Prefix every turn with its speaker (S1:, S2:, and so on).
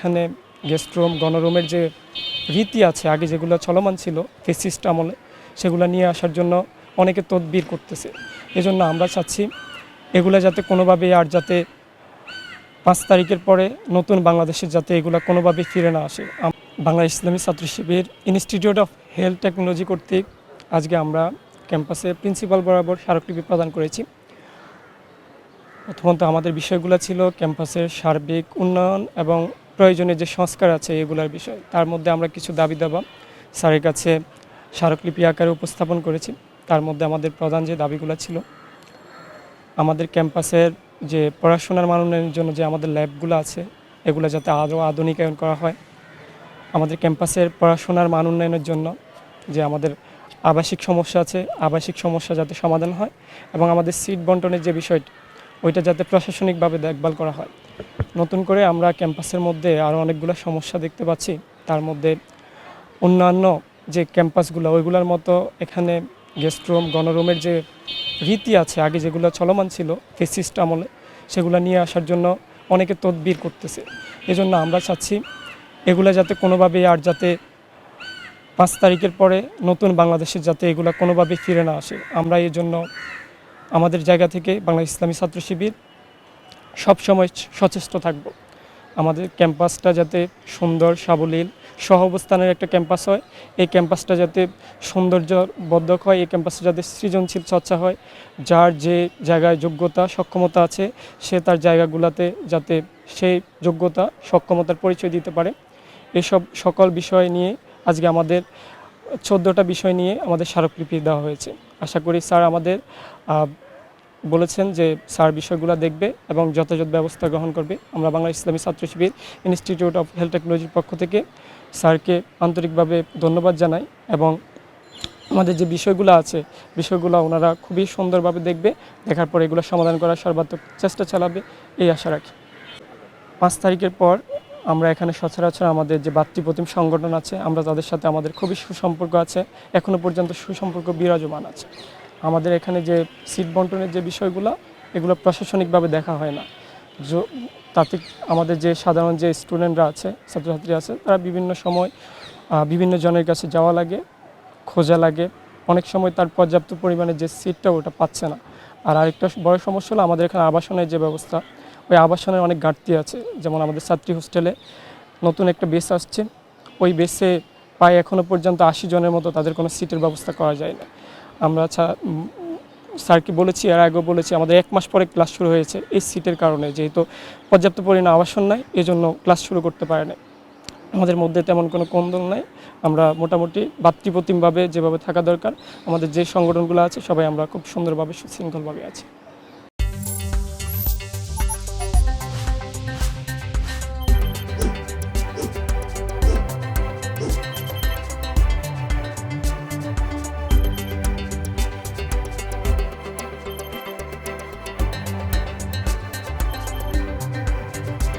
S1: এখানে guest room গণরুমের যে রীতি আছে আগে যেগুলো চলমান ছিল ফেসিস্ট আমলে সেগুলো নিয়ে আসার জন্য অনেকে তদবির করতেছে। এজন্য আমরা চাচ্ছি এগুলো যাতে কোনোভাবে আর যাতে 5 তারিখের পরে নতুন বাংলাদেশের যাতে এগুলো কোনোভাবে ফিরে না আসে। বাংলা ইসলামী ছাত্র শিবির ইনস্টিটিউট অফ হেলথ টেকনোলজি কর্তৃক আজকে আমরা ক্যাম্পাসে প্রিন্সিপাল বরাবর স্মারকলিপি প্রদান করেছি। প্রথমত আমাদের বিষয়গুলো ছিল ক্যাম্পাসের সার্বিক উন্নয়ন এবং প্রয়োজনীয় যে সংস্কার আছে এগুলোর বিষয়। তার মধ্যে আমরা কিছু দাবি দাবা স্যারের কাছে স্মারকলিপি আকারে উপস্থাপন করেছি। তার মধ্যে আমাদের প্রধান যে দাবিগুলো ছিল, আমাদের ক্যাম্পাসের যে পড়াশোনার মান উন্নয়নের জন্য যে আমাদের ল্যাবগুলো আছে এগুলো যাতে আরও আধুনিকায়ন করা হয়। আমাদের ক্যাম্পাসের পড়াশোনার মান উন্নয়নের জন্য যে আমাদের আবাসিক সমস্যা আছে আবাসিক সমস্যা যাতে সমাধান হয় এবং আমাদের সিট বন্টনের যে বিষয়টি ওইটা যাতে প্রশাসনিকভাবে দেখভাল করা হয়। নতুন করে আমরা ক্যাম্পাসের মধ্যে আরও অনেকগুলো সমস্যা দেখতে পাচ্ছি। তার মধ্যে অন্যান্য যে ক্যাম্পাসগুলো ওইগুলোর মতো এখানে গেস্ট রুম গণরুমের যে রীতি আছে আগে যেগুলো চলমান ছিল ফেসিস্ট আমলে সেগুলো নিয়ে আসার জন্য অনেকে তদবির করতেছে। এজন্য আমরা চাচ্ছি এগুলো যাতে কোনোভাবেই আর যাতে 5 তারিখের পরে নতুন বাংলাদেশের যাতে এগুলো কোনোভাবে ফিরে না আসে। আমরা এই জন্য আমাদের জায়গা থেকে বাংলা ইসলামী ছাত্র শিবির সবসময় সচেষ্ট থাকব। আমাদের ক্যাম্পাসটা যাতে সুন্দর সাবলীল সহ অবস্থানের একটা ক্যাম্পাস হয়, এই ক্যাম্পাসটা যাতে সৌন্দর্যবর্ধক হয়, এই ক্যাম্পাসে যাতে সৃজনশীল চর্চা হয়, যার যে জায়গায় যোগ্যতা সক্ষমতা আছে সে তার জায়গাগুলোতে যাতে সেই যোগ্যতা সক্ষমতার পরিচয় দিতে পারে। এসব সকল বিষয় নিয়ে আজকে আমাদের 14টা বিষয় নিয়ে আমাদের স্মারকলিপি দেওয়া হয়েছে। আশা করি স্যার আমাদের বলেছেন যে স্যার বিষয়গুলো দেখবে এবং যথাযথ ব্যবস্থা গ্রহণ করবে। আমরা বাংলা ইসলামী ছাত্র শিবির ইনস্টিটিউট অফ হেলথ টেকনোলজির পক্ষ থেকে স্যারকে আন্তরিকভাবে ধন্যবাদ জানাই এবং আমাদের যে বিষয়গুলো আছে বিষয়গুলো ওনারা খুবই সুন্দরভাবে দেখবে, দেখার পর এগুলো সমাধান করার সর্বাত্মক চেষ্টা চালাবে এই আশা রাখি। 5 তারিখের পর আমরা এখানে সচরাচর আমাদের যে ভাতৃপ্রতিম সংগঠন আছে আমরা তাদের সাথে আমাদের খুবই সুসম্পর্ক আছে, এখনও পর্যন্ত সুসম্পর্ক বিরাজমান আছে। আমাদের এখানে যে সিট বন্টনের যে বিষয়গুলো এগুলো প্রশাসনিকভাবে দেখা হয় না। তাতে আমাদের যে সাধারণ যে স্টুডেন্টরা আছে ছাত্রছাত্রী আছে তারা বিভিন্ন সময় বিভিন্ন জনের কাছে যাওয়া লাগে, খোঁজা লাগে, অনেক সময় তার পর্যাপ্ত পরিমাণে যে সিটটা ওটা পাচ্ছে না। আর আরেকটা বড় সমস্যা হলো আমাদের এখানে আবাসনের যে ব্যবস্থা, ওই আবাসনের অনেক ঘাটতি আছে। যেমন আমাদের ছাত্রী হোস্টেলে নতুন একটা বেস আসছে, ওই বেসে প্রায় এখনও পর্যন্ত 80 জনের মতো তাদের কোনো সিটের ব্যবস্থা করা যায় না। আমরা স্যারকে বলেছি, এর আগেও বলেছি, আমাদের 1 মাস পরে ক্লাস শুরু হয়েছে এই সিটের কারণে, যেহেতু পর্যাপ্ত পরিমাণে আবাসন নাই এজন্য ক্লাস শুরু করতে পারে না। আমাদের মধ্যে তেমন কোনো কোন্দল নাই, আমরা মোটামুটি ভাতৃপ্রতিমভাবে যেভাবে থাকা দরকার আমাদের যে সংগঠনগুলো আছে সবাই আমরা খুব সুন্দরভাবে সুশৃঙ্খলভাবে আছি।